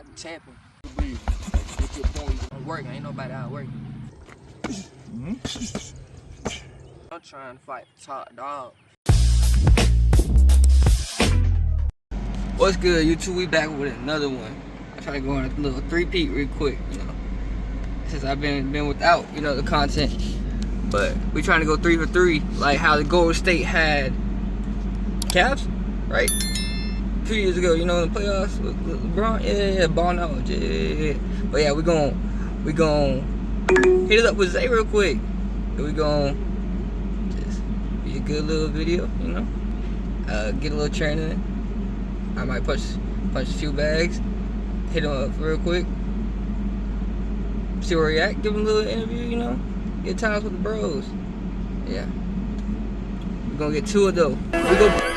I be champion. I'm working, ain't nobody out working. I'm trying to fight top dog. What's good, YouTube? We back with another one. I try to go on a little three-peat real quick, you know, since I've been without, you know, the content. But we trying to go 3 for 3, like how the Golden State had Cavs, right? 2 years ago, you know, in the playoffs with LeBron. Yeah, ball knowledge. Yeah. But yeah, we gon' hit it up with Zay real quick. And we gon' just be a good little video, you know. Get a little training. I might punch a few bags, hit him up real quick, see where he at, give him a little interview, you know, get times with the bros. Yeah, we're gonna get to it though. We go.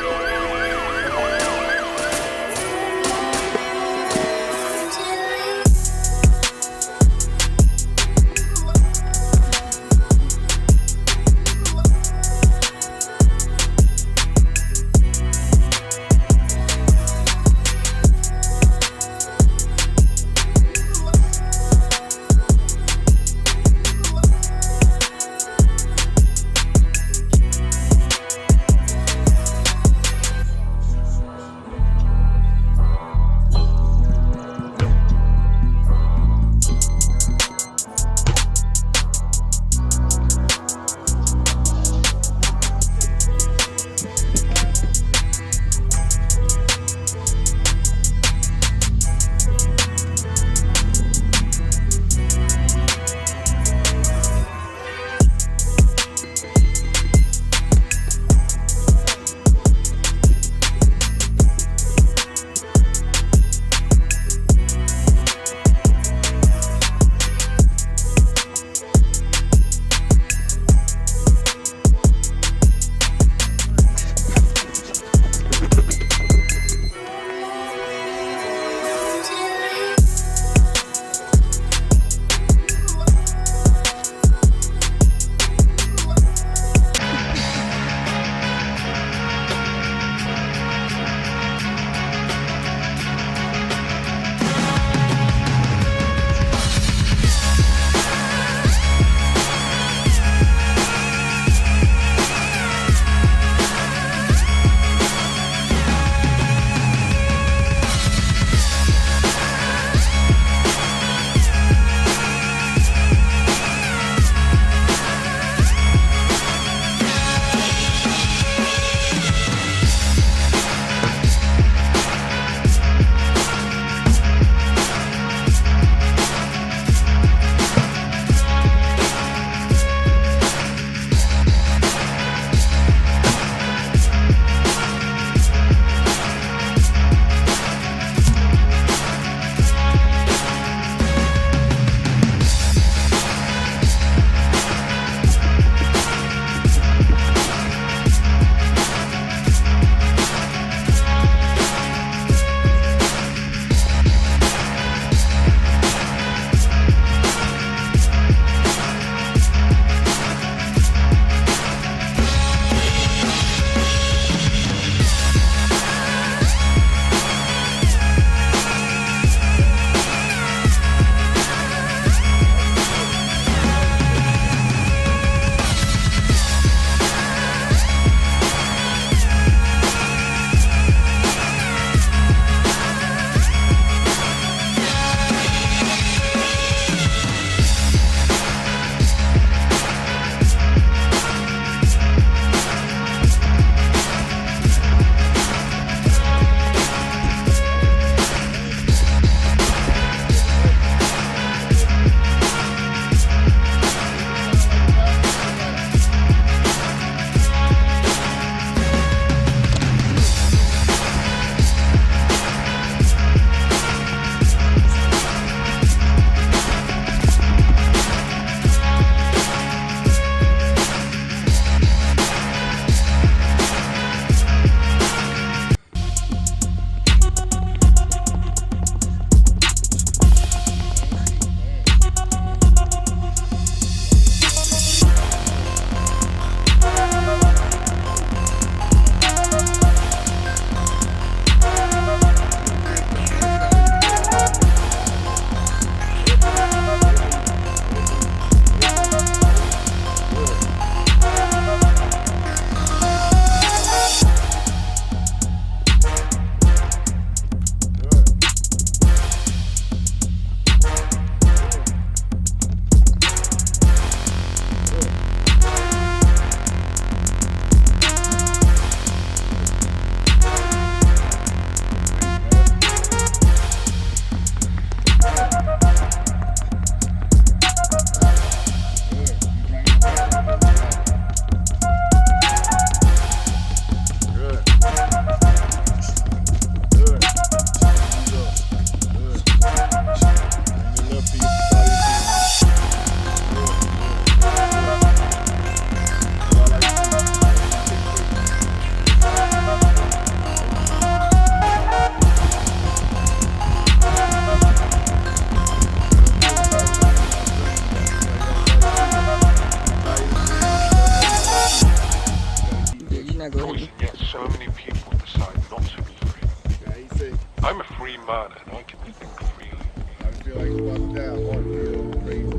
free mana. Don't get anything freely. I feel like I'm about to die. Heart feel crazy.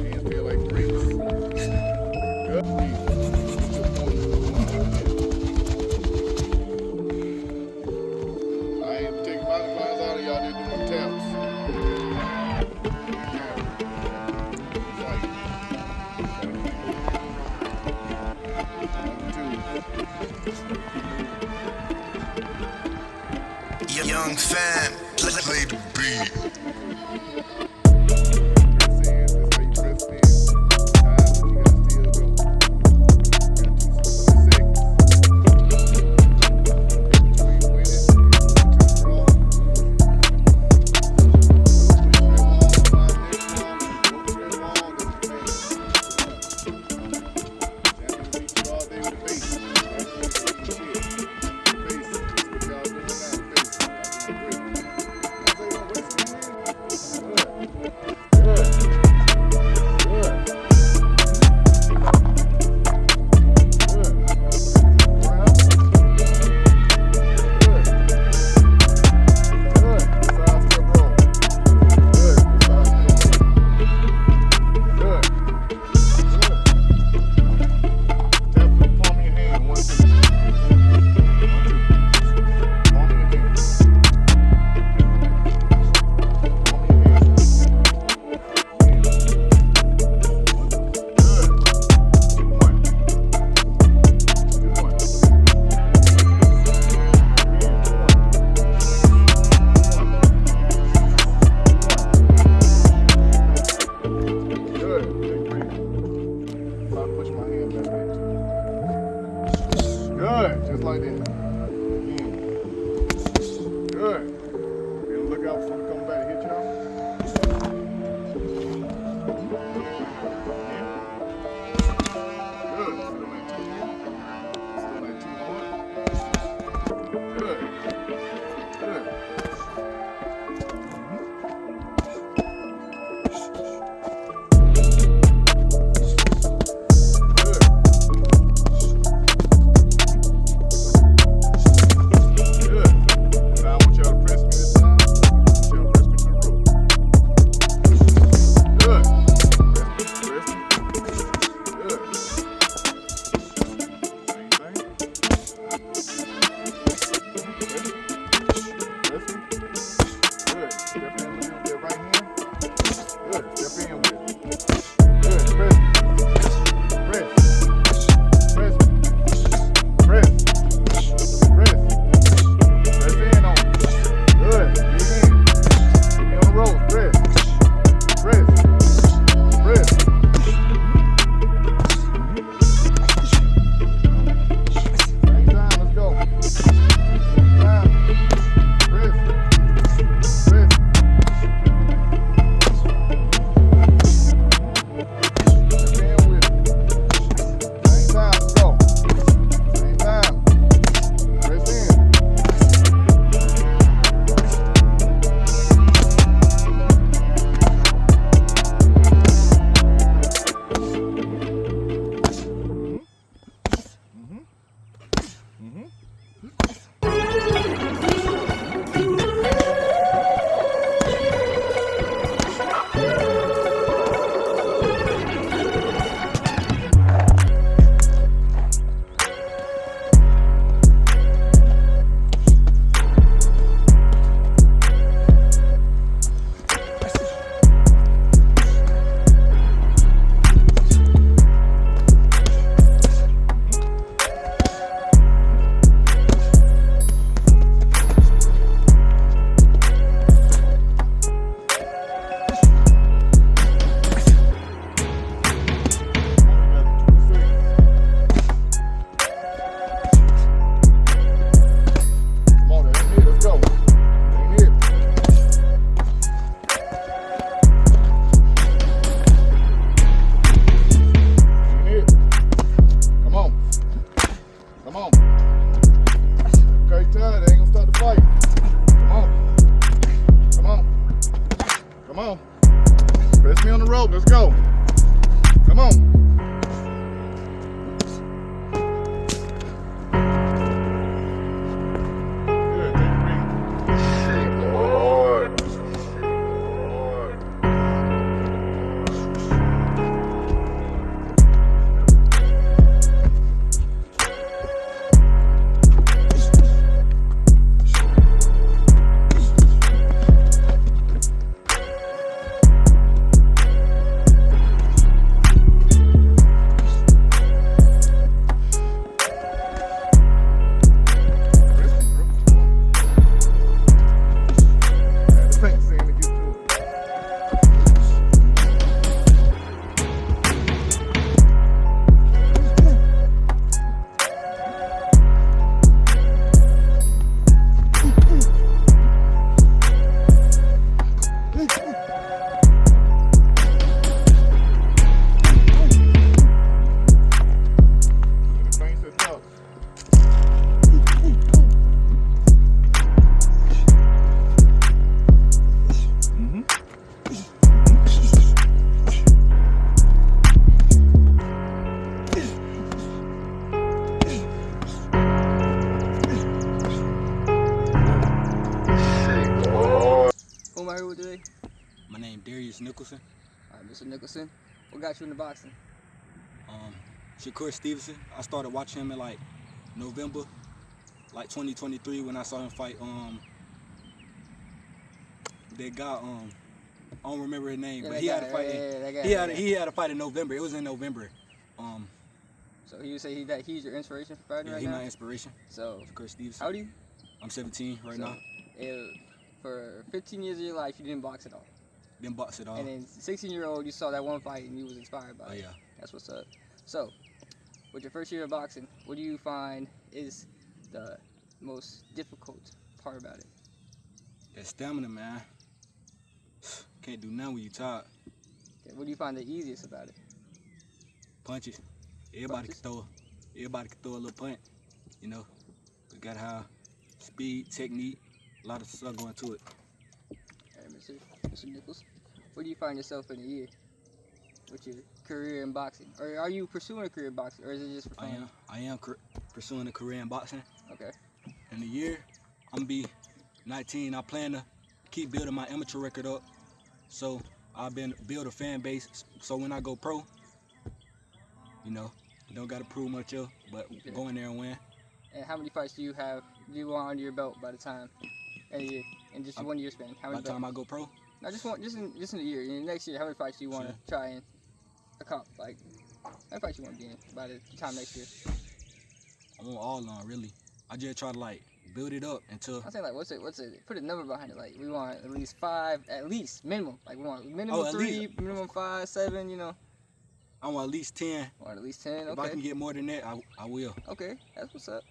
Hands feel like bricks. Good. I ain't taking my supplies out of y'all. They're doing taps. Young fam, play the beat. Good, just like that. Good. Be on the lookout for them to come back and hit y'all. Good. Still at 2 on. Good. Good. Press me on the rope. Let's go. Come on. Good. Take a breathe. here with today? My name Dariour Nicholson. All right, Mr. Nicholson. What got you into boxing? Shakur Stevenson. I started watching him in like November, like 2023 when I saw him fight that guy I don't remember his name, Yeah, but that he guy, had a fight. that guy, He had a fight in November. It was in November. So he would say he's your inspiration for fighting right He's now? my inspiration. So, Shakur Stevenson. how old are you? I'm 17 right now. For 15 years of your life, you didn't box at all. Didn't box at all. And then 16-year-old, you saw that one fight and you was inspired by it. Oh yeah. That's what's up. So, with your first year of boxing, what do you find is the most difficult part about it? That stamina, man. Can't do nothing when you tired. Okay, what do you find the easiest about it? Punches. Everybody Punches? can throw a little punch. You know, we gotta have speed, technique, a lot of stuff going to it. All right, Mr. Nichols, where do you find yourself in a year with your career in boxing? Or are you pursuing a career in boxing, or is it just for fun? I am pursuing a career in boxing. Okay. In a year, I'm gonna be 19. I plan to keep building my amateur record up. So I've been build a fan base. So when I go pro, you know, don't gotta prove much else, but go in there and win. And how many fights do you want under your belt by the time in a year? In just 1 year span? How By many the time I go pro, No, just in a year. In the next year, how many fights do you want to try and accomplish? Like, how many fights you want to be in by the time next year? I want all on really. I just try to like build it up until. I'm saying like, what's it? Put a number behind it. Like, we want at least 5, at least minimum. Like, we want minimum 3, minimum 5, 7. You know. I want at least 10. Or at least 10. Okay. If I can get more than that, I will. Okay, that's what's up.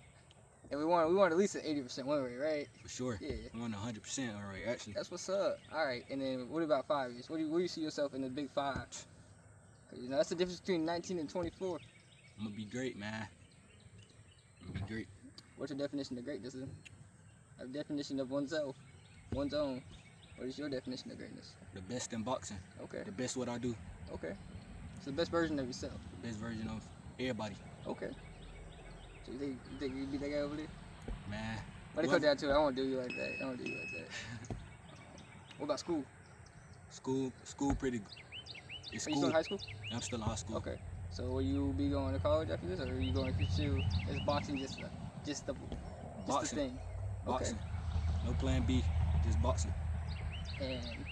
And we want at least an 80% win rate, right? For sure. Yeah. I want 100% all right, actually. That's what's up. All right, and then what about 5 years? Where do you see yourself in the big 5? 'Cause, you know, that's the difference between 19 and 24. I'm gonna be great, man. I'm gonna be great. What's your definition of greatness? Then? A definition of oneself, one's own. What is your definition of greatness? The best in boxing. Okay. The best what I do. Okay. It's the best version of yourself. The best version of everybody. Okay. So you think you'd be that guy over there? Man. But it come down to it, I don't do you like that. I don't do you like that. What about school? School pretty good. It's Are you still in high school? I'm still in high school. Okay. So will you be going to college after this, or are you going to pursue is boxing just the thing? Boxing. Okay. No plan B. Just boxing. And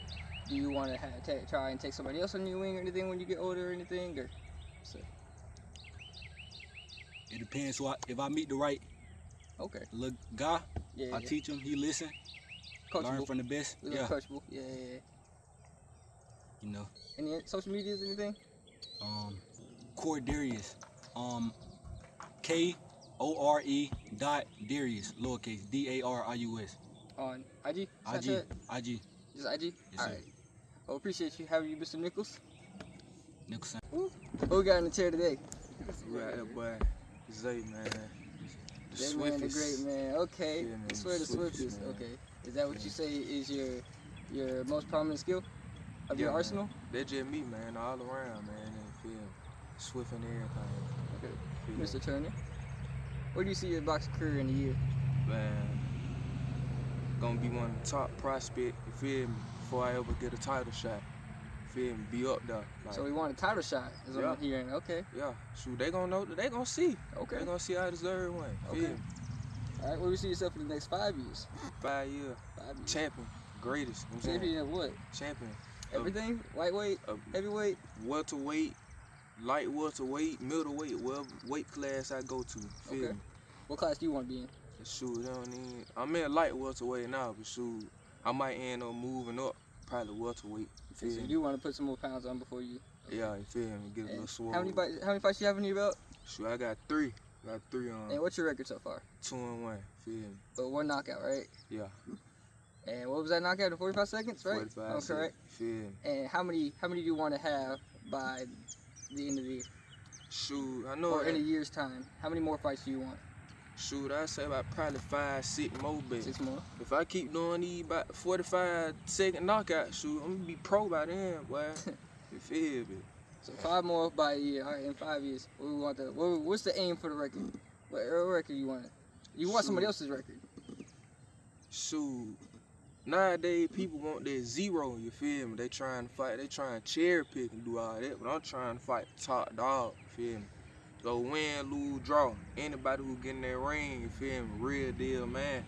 do you want to try and take somebody else on your wing or anything when you get older or anything? Or so. It depends. If I meet the right little guy, I teach him. He listen. Coachable. Learn from the best. Yeah. Coachable. Yeah. You know. Any social medias, anything? Core Darius. KORE Darius, lowercase DARIUS. On IG? IG. Just IG? Yes, All sir. right. Well, appreciate you having you, Mr. Nichols. Nicholson. What we got in the chair today? We got that boy Zay, man. The That man, the swiftest. great man. Okay. Yeah, man, I swear the swiftest. man. Okay. Is that what you say is your most prominent skill of your man. arsenal? That just me, man, all around, man. And feel swift and everything. Okay. Feel Mr. Turner, where do you see your boxing career in a year? Man, gonna be one of the top prospect, you feel me, before I ever get a title shot. You feel me, be up there. Like, So we want a title shot, is what I'm hearing. Okay. yeah, shoot, they gonna know, they gonna see. Okay. They gonna see I deserve one. Feel Okay. me? All right, where do you see yourself in the next 5 years? 5 years, 5 years. champion, greatest. You know what I'm saying? Champion of what? Champion. Everything? Lightweight? Heavyweight? Welterweight, light welterweight, middleweight, whatever weight class I go to. Feel Okay. me? What class do you want to be in? Shoot, they don't need. I'm in light welterweight now, but shoot, I might end up moving up, probably welterweight. You So feel you me? do want to put some more pounds on before you. Yeah, you feel me? Get a little swole. How many fights you have in your belt? Shoot, I got 3. Got 3 on. And what's your record so far? 2-1. Feel me? But 1 knockout, right? Yeah. And what was that knockout in 45 seconds, right? 45. Oh, correct. Feel me? And how many do you want to have by the end of the year? Shoot, I know. Or in a year's time? How many more fights do you want? Shoot, I say about probably 5, 6 more bets. 6 more? If I keep doing these about 45-second knockout, shoot, I'm gonna be pro by then, boy. You feel me? So 5 more by a year. All right, in 5 years. What we want what's the aim for the record? What record you want? You want somebody else's record? Shoot, Nowadays, people want that zero, you feel me? They trying to fight, they trying to cherry pick and do all that, but I'm trying to fight the top dog, you feel me? Go win, lose, draw. Anybody who get in that ring, you feel me? Real deal, man.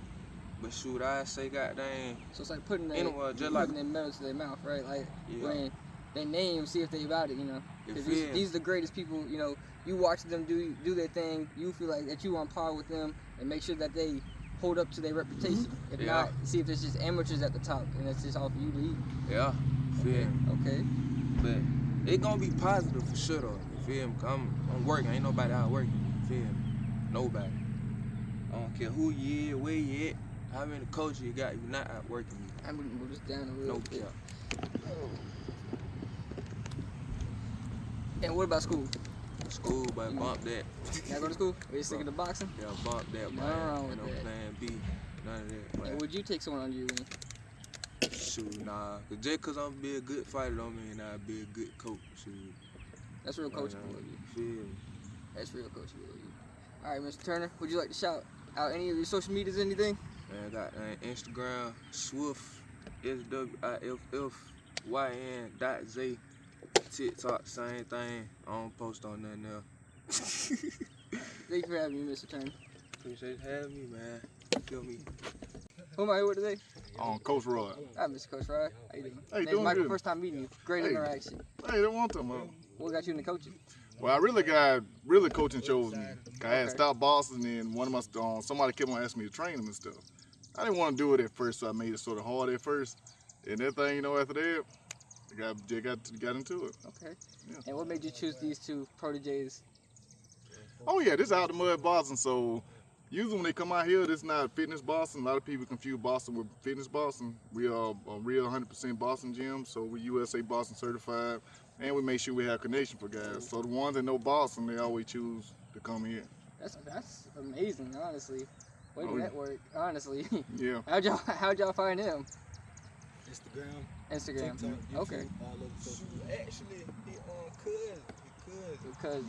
But shoot, I say goddamn. So it's like putting Anyway, just putting their metal to their mouth, right? Like Yeah. when they name, see if they about it, you know. You Because feel me? these are the greatest people, you know. You watch them do their thing. You feel like that you on par with them, and make sure that they hold up to their reputation. If Yeah. not, see if there's just amateurs at the top, and that's just all for you to eat. Yeah, feel me? Okay. But it gonna be positive for sure though. You feel me? 'Cause I'm working. Ain't nobody out working. You feel me? Nobody. I don't care who you is, where you at, how many coaches you got. You not out working. I'm gonna move this down a little No bit. cap. And what about school? School, but bump that. Y'all go to school? Are you sticking to boxing? Yeah, bump that, Nothing man. wrong with Ain't no that. plan B. None of that. And Man. would you take someone under your wing? Shoot, nah. Cause just cause I'm be a good fighter don't mean I'll be a good coach. Shoot. That's real coachable of you. Feel me? That's real coachable of you. All right, Mr. Turner, would you like to shout out any of your social medias, anything? Man, I got Instagram, Swift, SWIFFYN.Z. TikTok, same thing. I don't post on nothing else. Thank you for having me, Mr. Turner. Appreciate you having me, man. Feel me? Who am I here with today? Coach Rod. Hi, Mr. Coach Rod. How you doing? Hey, Name's doing Michael, good. first time meeting you. Great Hey. interaction. Hey, don't want them. What got you into coaching? Well, I really got coaching chose me. I had Okay. stopped Boston, and one of my somebody kept on asking me to train them and stuff. I didn't want to do it at first, so I made it sort of hard at first. And that thing, after that, I got into it. Okay. Yeah. And what made you choose these two proteges? Oh yeah, this is out the mud Boston. So usually when they come out here, this is not fitness Boston. A lot of people confuse Boston with fitness Boston. We are a real 100% Boston gym, so we USA Boston certified, and we make sure we have connection for guys. So the ones that know Boston, they always choose to come here. That's amazing, honestly. Way to Oh, yeah. network, honestly. Yeah. How'd y'all find him? Instagram, Instagram. TikTok, YouTube, Okay. all over social media. Actually, Because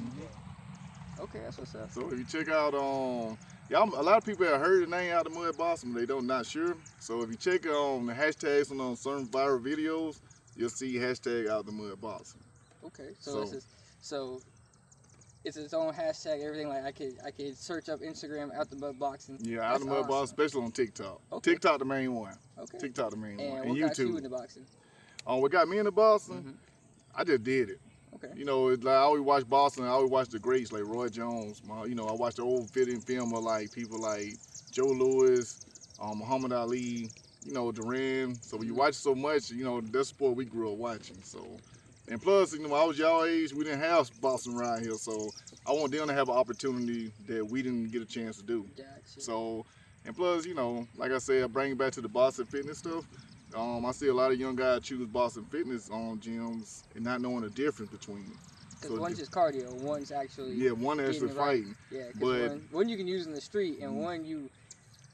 okay, that's what's up. So if you check out, y'all, a lot of people have heard the name Out the Mud Boston, but they don't not sure. So if you check the hashtags on certain viral videos, you'll see hashtag Out the Mud Boston. Okay, so it's its own hashtag. Everything like I could search up Instagram Out the Mud Boxing. Yeah, Out That's the Mud awesome. Boston, especially on TikTok. Okay. TikTok the main one. Okay. TikTok the main one, And and what got you YouTube. into boxing? What got me into Boston? Mhm. I just did it. Okay. It's like I always watch Boston. I always watch the greats like Roy Jones. I watch the old film of like people like Joe Louis, Muhammad Ali. Duran. So when you watch so much, that's sport we grew up watching. So, and plus, I was y'all age. We didn't have Boston around here, so I want them to have an opportunity that we didn't get a chance to do. Gotcha. So, and plus, like I said, I bring it back to the Boston fitness stuff. I see a lot of young guys choose Boston fitness gyms and not knowing the difference between them. Because one's just cardio, one's actually one actually getting it right. fighting. Yeah, But- because one you can use in the street, and one you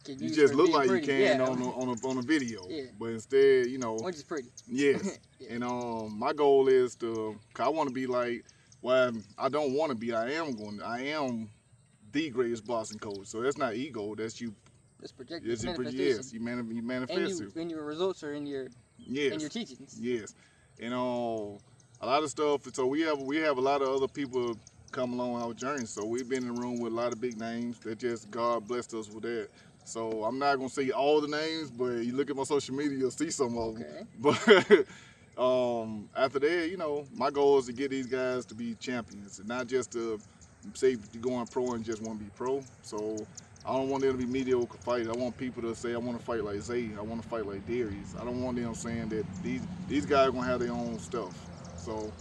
can You use just for look being like pretty. you can Yeah. on a video, Yeah. but instead, One's just pretty. yes. Yeah. And my goal is to, 'cause I want to be like, well, I don't want to be. I am the greatest Boston coach. So that's not ego. That's you. It's projected. Yes, Manifestation. you manifest it. And your results are in your Yes. teachings. Yes, and a lot of stuff. So we have a lot of other people come along our journey. So we've been in the room with a lot of big names. That just God blessed us with that. So I'm not gonna say all the names, but you look at my social media, you'll see some of them. Okay. But after that, my goal is to get these guys to be champions, and not just to say going pro and just want to be pro. So I don't want them to be mediocre fighters. I want people to say, I want to fight like Zay. I want to fight like Dariour. I don't want them saying that these guys are going to have their own stuff. So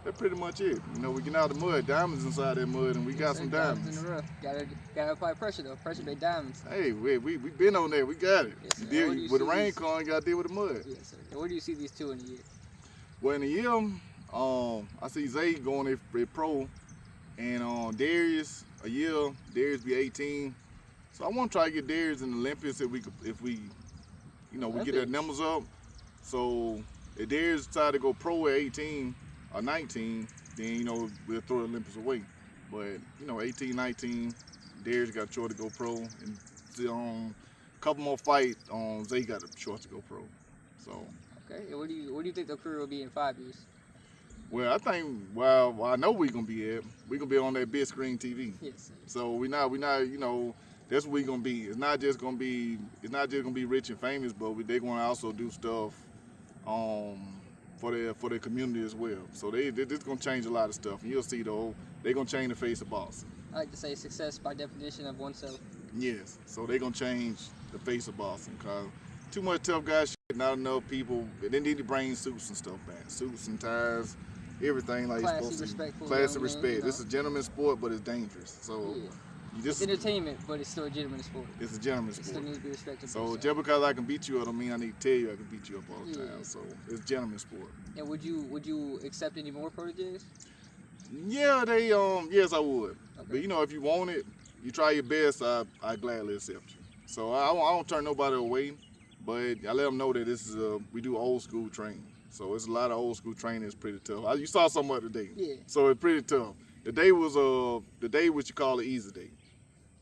that's pretty much it. We get out of the mud. Diamonds inside that mud, and we got some diamonds. in the rough. Gotta apply pressure though. Pressure made diamonds. Hey, we been on that. We got it. Yes, sir. You deal- What do you with the see rain these- coming, you got to deal with the mud. Yes, sir. And where do you see these two in a year? Well, in a year, I see Zay going a pro, and Darius a year. Darius be 18. So I want to try to get Darius in the Olympics if we we get our Olympics. numbers up. So if Darius decide to go pro at 18 or 19, then we'll throw the Olympics away. But 18, 19, Darius got a choice to go pro, and couple more fights, Zay got a short to go pro. So. Okay. And where do you think the career will be in 5 years? Well, I think, well, I know we're gonna be at. We're gonna be on that big screen TV. Yes. So we not, you know, that's what we gonna be. It's not just gonna be rich and famous, but they're gonna also do stuff, for their community as well. So they're just gonna change a lot of stuff, and you'll see though, they're gonna change the face of Boston. I like to say success by definition of oneself. Yes. So they're gonna change the face of Boston, cause too much tough guy shit, not enough people. They need to bring suits and stuff back, suits and ties. Everything like Classy, you're supposed to. respectful Classy, young respect. man, you know. This is a gentleman's sport, but it's dangerous. So Yeah. you just, It's entertainment, but it's still a gentleman's sport. it's a gentleman's It sport. still needs to be respected. So just because I can beat you, I don't mean I need to tell you I can beat you up all the Yeah. time. So it's a gentleman's sport. And would you accept any more proteges? Yeah, yes I would. Okay. But you know, if you want it, you try your best, I gladly accept you. So I don't turn nobody away, but I let them know that this is we do old school training. So it's a lot of old school training. It's pretty tough. You saw some of it today. Yeah. So it's pretty tough. The day was what you call an easy day.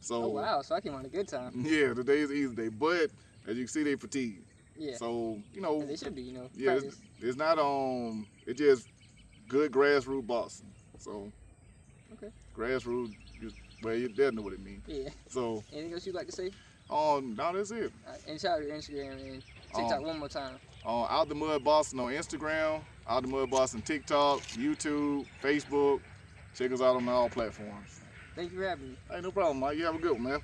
So Oh wow! So I came on a good time. yeah, the day is an easy day, but as you can see, they fatigued. Yeah. So you know, And they should be, you know. yeah, Practice. it's not it's just good grassroots boxing. So Okay. grassroots, they'll know what it means. Yeah. So Anything else you'd like to say? no, that's it. And shout out your Instagram and TikTok one more time. Out the Mud Boston on Instagram, Out the Mud Boston TikTok, YouTube, Facebook. Check us out on all platforms. Thank you for having me. Hey, no problem, Mike. You have a good one, man.